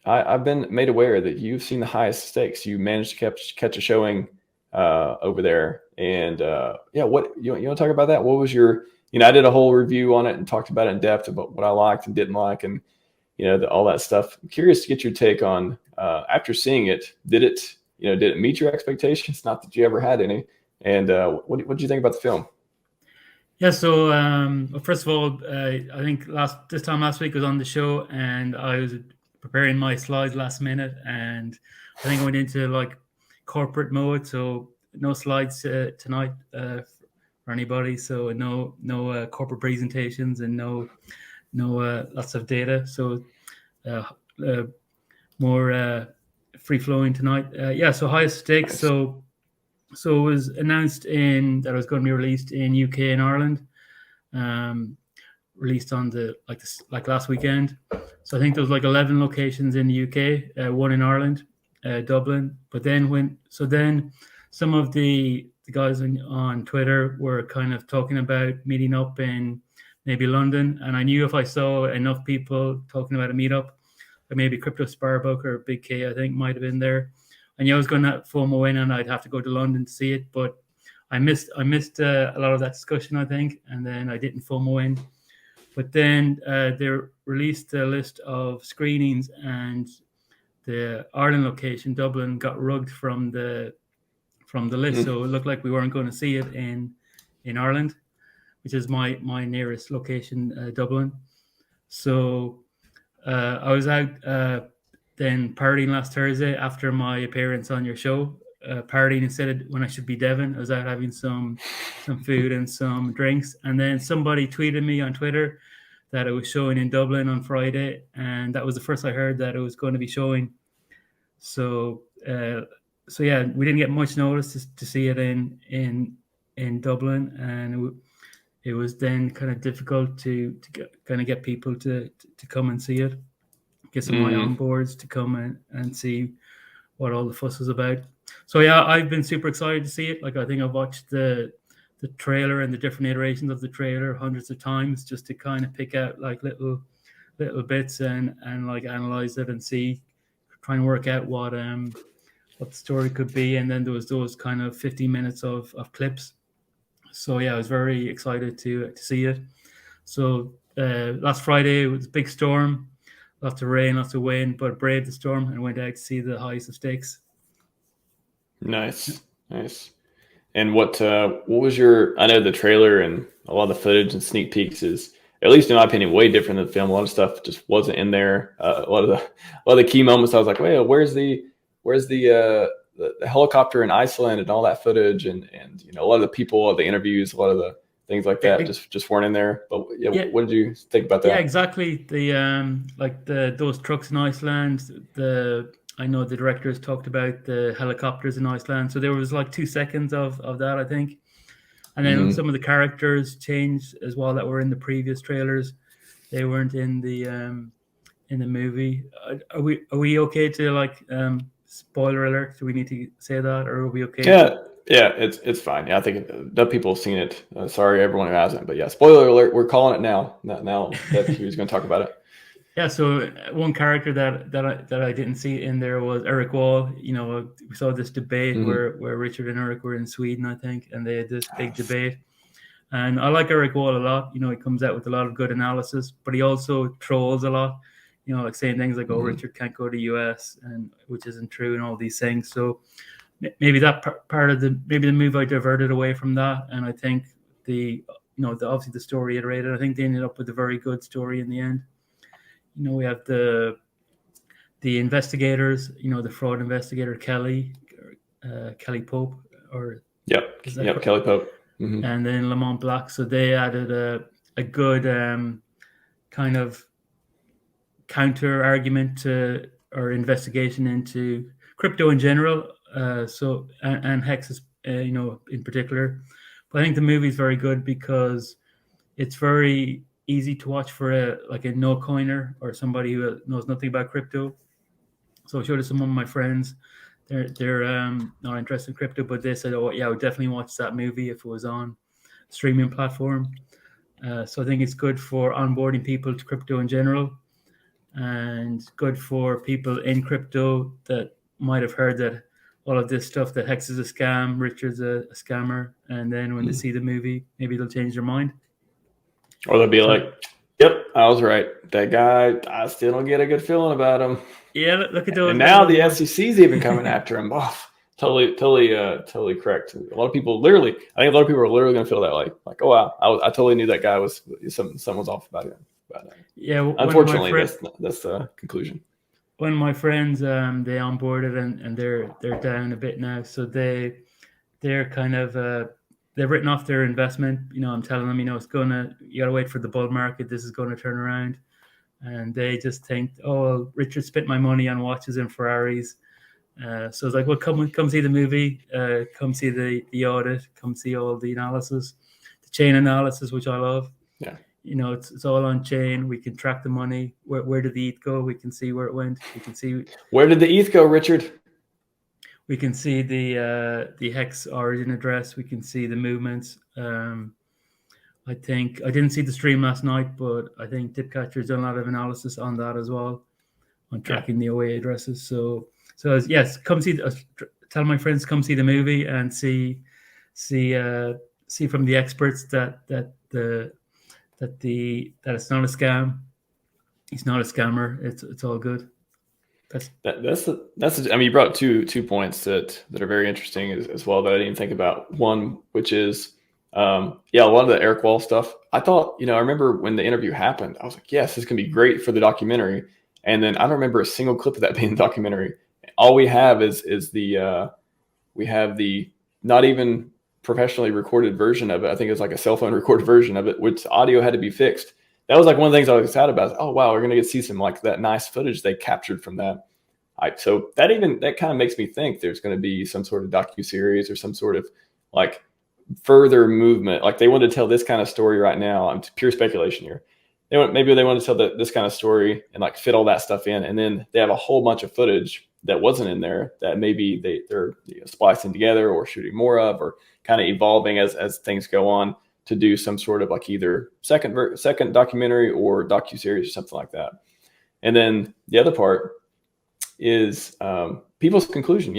I've been made aware that you've seen the highest stakes. You managed to catch a showing over there, and what you want to talk about that? What was your, I did a whole review on it and talked about it in depth about what I liked and didn't like, and all that stuff. I'm curious to get your take on after seeing it. Did it meet your expectations? Not that you ever had any. And what did you think about the film? Yeah, so first of all, I think this time last week I was on the show and I was preparing my slides last minute, and I think I went into like corporate mode, so no slides tonight for anybody. So no corporate presentations and no lots of data. So more free flowing tonight. So highest stakes. Nice. So it was announced that it was going to be released in UK and Ireland. Released on like last weekend. So I think there was like 11 locations in the UK, one in Ireland, Dublin. But then some of the guys on Twitter were kind of talking about meeting up in maybe London, and I knew if I saw enough people talking about a meetup, like maybe Crypto Sparbook or Big K, I think might have been there. I knew I was going to FOMO in, and I'd have to go to London to see it, but I missed a lot of that discussion, I think, and then I didn't FOMO in. But then they released a list of screenings, and the Ireland location, Dublin, got rugged from the list. So it looked like we weren't going to see it in Ireland, which is my nearest location, Dublin. So I was out then partying last Thursday after my appearance on your show. Partying instead of when I should be Devon. I was out having some food and some drinks, and then somebody tweeted me on Twitter that it was showing in Dublin on Friday, and that was the first I heard that it was going to be showing. So yeah, we didn't get much notice to see it in Dublin, and it was then kind of difficult to get people to come and see it, get some of my onboards to come and see what all the fuss was about. So yeah, I've been super excited to see it. Like I think I've watched the trailer and the different iterations of the trailer hundreds of times just to kind of pick out like little bits and like analyze it and see, try and work out what the story could be. And then there was those kind of 15 minutes of clips. So yeah, I was very excited to see it. So last Friday it was a big storm, lots of rain, lots of wind, but braved the storm and went out to see the highest of stakes. Nice. And what was your? I know the trailer and a lot of the footage and sneak peeks is, at least in my opinion, way different than the film. A lot of stuff just wasn't in there. A lot of the key moments, I was like, wait, where's the helicopter in Iceland and all that footage, and a lot of the people, the interviews, a lot of the things like that just weren't in there. But yeah, what did you think about that? Yeah, exactly. Those trucks in Iceland, I know the directors talked about the helicopters in Iceland. So there was like 2 seconds of that, I think. And then some of the characters changed as well that were in the previous trailers. They weren't in the movie. Are we okay to like spoiler alert? Do we need to say that, or are we okay? Yeah, it's fine. Yeah, I think that people have seen it. Sorry, everyone who hasn't, but yeah, spoiler alert. We're calling it now. Now that he was going to talk about it. Yeah, so one character that I didn't see in there was Eric Wall. We saw this debate where Richard and Eric were in Sweden, I think, and they had this big debate. And I like Eric Wall a lot. He comes out with a lot of good analysis, but he also trolls a lot. Like saying things like, "Oh, Richard can't go to US," and which isn't true, and all these things. So maybe that part of the move I diverted away from that, and I think obviously the story iterated. I think they ended up with a very good story in the end. We have the investigators, the fraud investigator, Kelly Pope, or Kelly Pope. And then Lamont Black. So they added a good kind of counter argument to or investigation into crypto in general. And Hex, in particular. But I think the movie is very good because it's very easy to watch for a no coiner or somebody who knows nothing about crypto. So I showed it to some of my friends. They're not interested in crypto, but they said, "Oh yeah, I would definitely watch that movie if it was on streaming platform." So I think it's good for onboarding people to crypto in general. and good for people in crypto that might have heard that all of this stuff, that Hex is a scam, Richard's a scammer, and then when they see the movie, maybe they'll change their mind. Or they'll be like, "Yep, I was right. That guy, I still don't get a good feeling about him." Yeah, look at those. And now the SEC's even coming after him. Oh, totally correct. A lot of people I think a lot of people are literally going to feel that way. Like, oh wow, I totally knew that guy was someone's off about him. But, yeah, unfortunately, that's the conclusion. One of my friends, they onboarded and they're down a bit now. So they're kind of they've written off their investment. I'm telling them, you gotta wait for the bull market. This is going to turn around. And they just think, oh, well, Richard spent my money on watches and Ferraris. So it's like, well, come see the movie, come see the audit, come see all the analysis, the chain analysis, which I love. Yeah. It's all on chain. We can track the money. Where did the ETH go? We can see where it went. We can see where did the ETH go, Richard? We can see the Hex origin address. We can see the movements. I think I didn't see the stream last night, but I think Dipcatcher's done a lot of analysis on that as well, on tracking the OA addresses. So yes, come see. Tell my friends, come see the movie and see from the experts that it's not a scam. He's not a scammer. It's all good. That's I mean, you brought up two points that are very interesting as well that I didn't think about. One, which is a lot of the Eric Wall stuff. I thought, I remember when the interview happened, I was like, yes, this can be great for the documentary. And then I don't remember a single clip of that being the documentary. All we have is the not even professionally recorded version of it. I think it's like a cell phone recorded version of it, which audio had to be fixed. That was like one of the things I was excited about. Oh wow, we're gonna get to see some like that nice footage they captured from that. So that kind of makes me think there's going to be some sort of docuseries or some sort of like further movement. Like they want to tell this kind of story right now. I'm pure speculation here. Maybe they want to tell this kind of story and like fit all that stuff in, and then they have a whole bunch of footage that wasn't in there that maybe they're splicing together or shooting more of, or kind of evolving as things go on to do some sort of like either second documentary or docuseries or something like that. And then the other part is people's conclusion,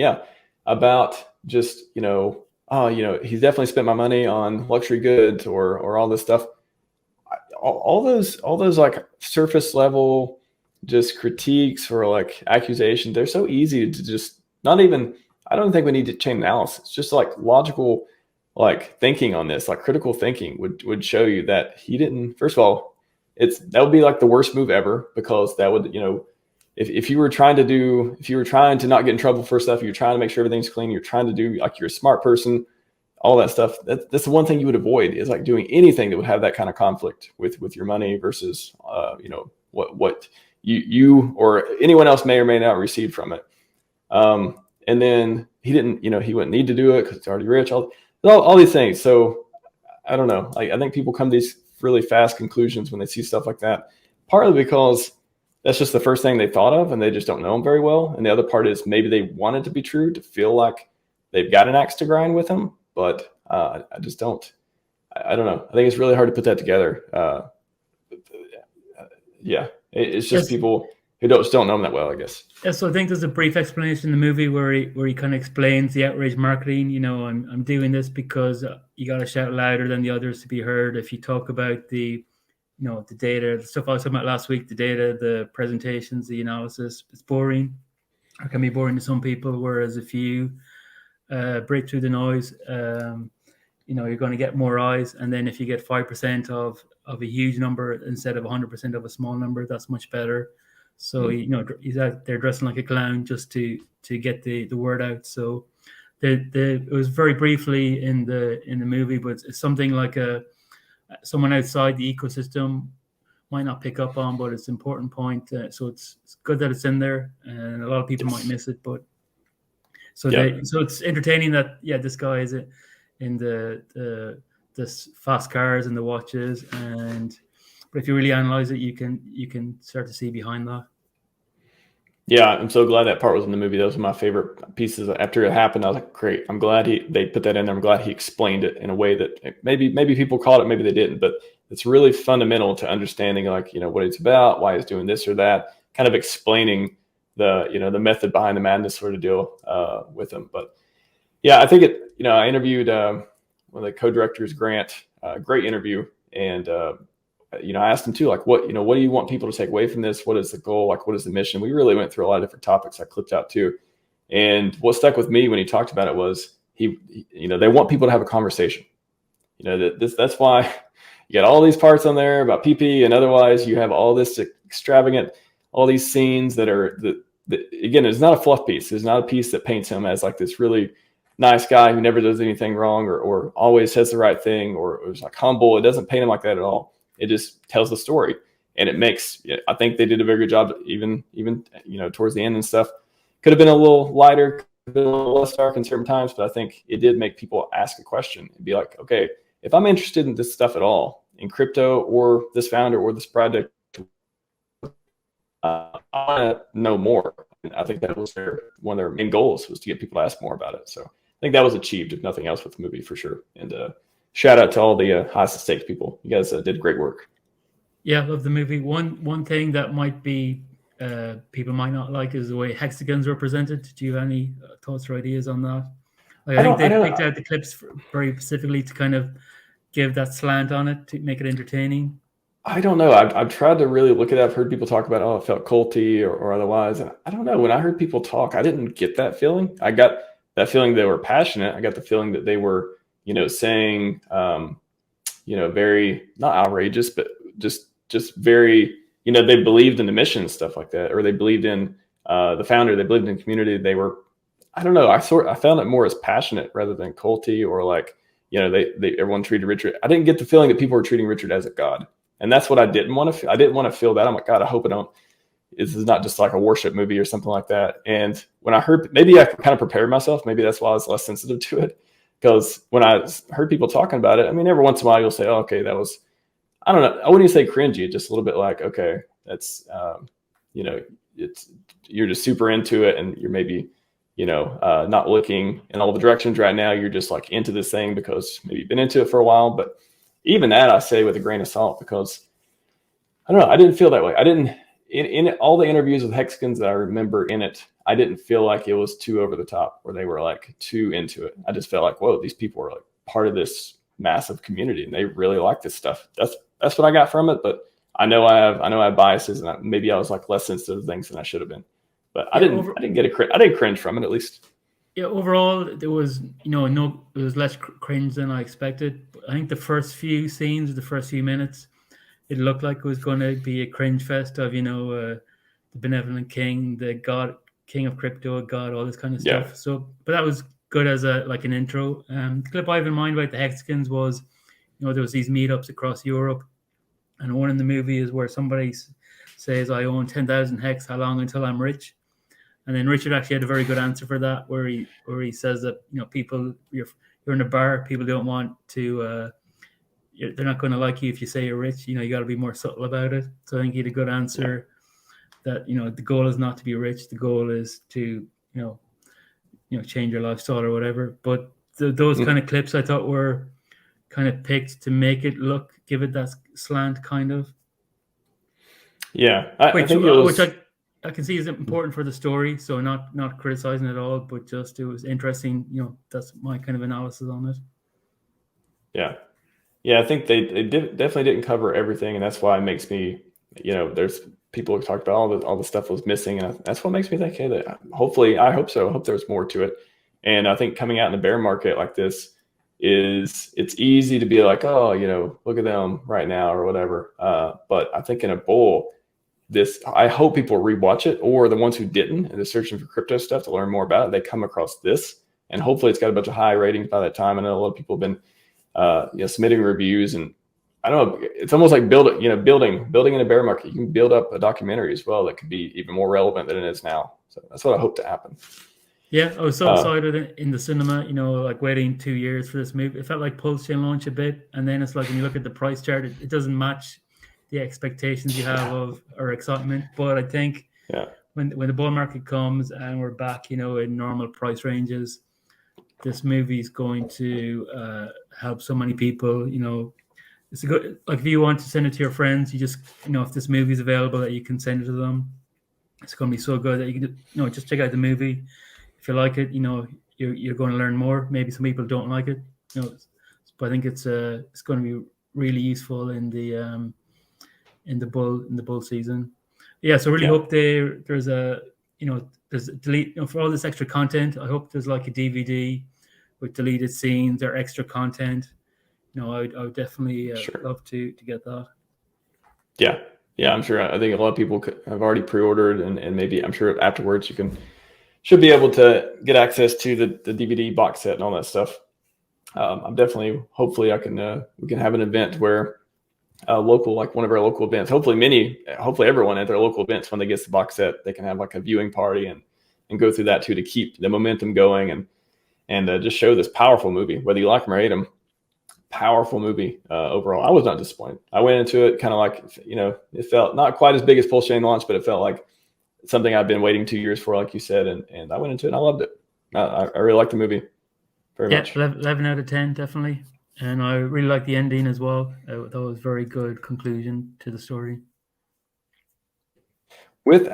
about just he's definitely spent my money on luxury goods or all this stuff. All those like surface level just critiques or like accusations, they're so easy to just not even. I don't think we need to chain analysis. Just like logical, like thinking on this, like critical thinking would show you that he didn't. First of all, that would be like the worst move ever, because that would if you were trying to not get in trouble for stuff, you're trying to make sure everything's clean, you're trying to do like you're a smart person, all that stuff. That's the one thing you would avoid, is like doing anything that would have that kind of conflict with your money versus what you or anyone else may or may not receive from it. And then he didn't, he wouldn't need to do it because it's already rich. All these things. So I don't know. I think people come to these really fast conclusions when they see stuff like that, partly because that's just the first thing they thought of and they just don't know him very well. And the other part is maybe they want it to be true, to feel like they've got an axe to grind with him. But I just don't. I don't know. I think it's really hard to put that together. It's just people who don't know him that well, I guess. Yeah, so I think there's a brief explanation in the movie where he kind of explains the outrage marketing. I'm doing this because you got to shout louder than the others to be heard. If you talk about the data, the stuff I was talking about last week, the data, the presentations, the analysis, it's boring, or can be boring to some people. Whereas if you break through the noise, you're going to get more eyes. And then if you get 5% of a huge number instead of 100% of a small number, that's much better. So he's out there dressing like a clown just to get the word out. So it was very briefly in the movie, but it's something like someone outside the ecosystem might not pick up on, but it's an important point. So it's good that it's in there, and a lot of people might miss it. But so it's entertaining that this guy is in the fast cars and the watches, but if you really analyze it, you can start to see behind that. Yeah, I'm so glad that part was in the movie. Those are my favorite pieces. After it happened, I was like, great. I'm glad they put that in there. I'm glad he explained it in a way that maybe people caught it, maybe they didn't, but it's really fundamental to understanding, like, what it's about, why he's doing this or that. kind of explaining the method behind the madness sort of deal with him. But yeah, I think I interviewed one of the co-directors, Grant, great interview. And, I asked him too, like, what do you want people to take away from this? What is the goal? Like, what is the mission? We really went through a lot of different topics I clipped out too. And what stuck with me when he talked about it was they want people to have a conversation. That's why you got all these parts on there about PP, and otherwise you have all this extravagant, all these scenes that are again, it's not a fluff piece. It's not a piece that paints him as like this really nice guy who never does anything wrong or always says the right thing or is like humble. It doesn't paint him like that at all. It just tells the story, and it makes. I think they did a very good job, even towards the end and stuff. Could have been a little lighter, could have been a little less dark in certain times, but I think it did make people ask a question and be like, okay, if I'm interested in this stuff at all, in crypto or this founder or this project, I want to know more. And I think that was one of their main goals, was to get people to ask more about it. So I think that was achieved, if nothing else, with the movie for sure. And shout out to all the high stakes people. You guys did great work. Yeah, I love the movie. One thing that might be people might not like is the way hexagons are presented. Do you have any thoughts or ideas on that? Like, I think they picked out the clips very specifically to kind of give that slant on it to make it entertaining. I don't know. I've tried to really look at it. I've heard people talk about, it felt culty or otherwise. And I don't know. When I heard people talk, I didn't get that feeling. I got that feeling they were passionate. I got the feeling that they were, saying, very, not outrageous, but just very, they believed in the mission and stuff like that, or they believed in the founder, they believed in the community. They were, I don't know. I found it more as passionate rather than culty or like, everyone treated Richard. I didn't get the feeling that people were treating Richard as a god. And that's what I didn't want to feel. I didn't want to feel that. I'm like, God, I hope this is not just like a worship movie or something like that. And when I heard, maybe I kind of prepared myself. Maybe that's why I was less sensitive to it. Because when I heard people talking about it, I mean, every once in a while you'll say, okay, that was, I don't know. I wouldn't even say cringy, just a little bit like, okay, that's, you're just super into it and you're maybe, not looking in all the directions right now. You're just like into this thing because maybe you've been into it for a while. But even that I say with a grain of salt, because I don't know, I didn't feel that way. I didn't, in all the interviews with hexagons that I remember in it, I didn't feel like it was too over the top or they were like too into it. I just felt like, whoa, these people are like part of this massive community and they really like this stuff. That's what I got from it. But I know I have biases, and maybe I was like less sensitive to things than I should have been. But I didn't cringe from it, at least. Yeah, overall there was it was less cringe than I expected. I think the first few scenes, the first few minutes, it looked like it was going to be a cringe fest of the benevolent king, the god, king of crypto, god, all this kind of stuff. Yeah. So, but that was good as an intro. The clip I have in mind about the hexagons was, there was these meetups across Europe, and one in the movie is where somebody says, "I own 10,000 hex. How long until I'm rich?" And then Richard actually had a very good answer for that, where he says that people, you're in a bar, people don't want to, they're not going to like you if you say you're rich. You got to be more subtle about it. So I think he had a good answer. Yeah. That the goal is not to be rich. The goal is to change your lifestyle or whatever. But those kind of clips I thought were kind of picked to make it give it that slant kind of. Yeah, I think it was, which I can see is important for the story, so not criticizing it all, but just it was interesting. That's my kind of analysis on it. Yeah, I think they definitely didn't cover everything, and that's why it makes me, there's people who talked about all the stuff was missing, and that's what makes me think, hey, that hopefully, I hope so. I hope there's more to it, and I think coming out in a bear market like this it's easy to be like, oh, look at them right now or whatever. But I think in a bull, I hope people rewatch it, or the ones who didn't and they're searching for crypto stuff to learn more about it, they come across this, and hopefully it's got a bunch of high ratings by that time. I know a lot of people have been submitting reviews, and I don't know, it's almost like building in a bear market. You can build up a documentary as well that could be even more relevant than it is now. So that's what I hope to happen. Yeah, I was so excited in the cinema, like waiting 2 years for this movie. It felt like PulseChain launch a bit, and then it's like when you look at the price chart, it doesn't match the expectations you have of or excitement. But I think when the bull market comes and we're back, in normal price ranges, this movie is going to help so many people. It's a good, like, if you want to send it to your friends, you just, if this movie is available, that you can send it to them. it's going to be so good that you can just check out the movie. If you like it, you're going to learn more. Maybe some people don't like it, but I think it's going to be really useful in the bull season. Yeah, so really hope there's delete for all this extra content. I hope there's like a DVD with deleted scenes or extra content. I would definitely love to get that. Yeah, I'm sure. I think a lot of people have already pre-ordered, and maybe I'm sure afterwards you should be able to get access to the DVD box set and all that stuff. I'm definitely, hopefully we can have an event where like one of our local events, hopefully everyone at their local events, when they get the box set, they can have like a viewing party and go through that too, to keep the momentum going and just show this powerful movie, whether you like them or hate them. Powerful movie overall. I was not disappointed. I went into it kind of like, it felt not quite as big as PulseChain launch, but it felt like something I've been waiting 2 years for, like you said, and I went into it and I loved it. I really liked the movie very much. 11 out of 10, definitely. And I really like the ending as well. That was a very good conclusion to the story. Without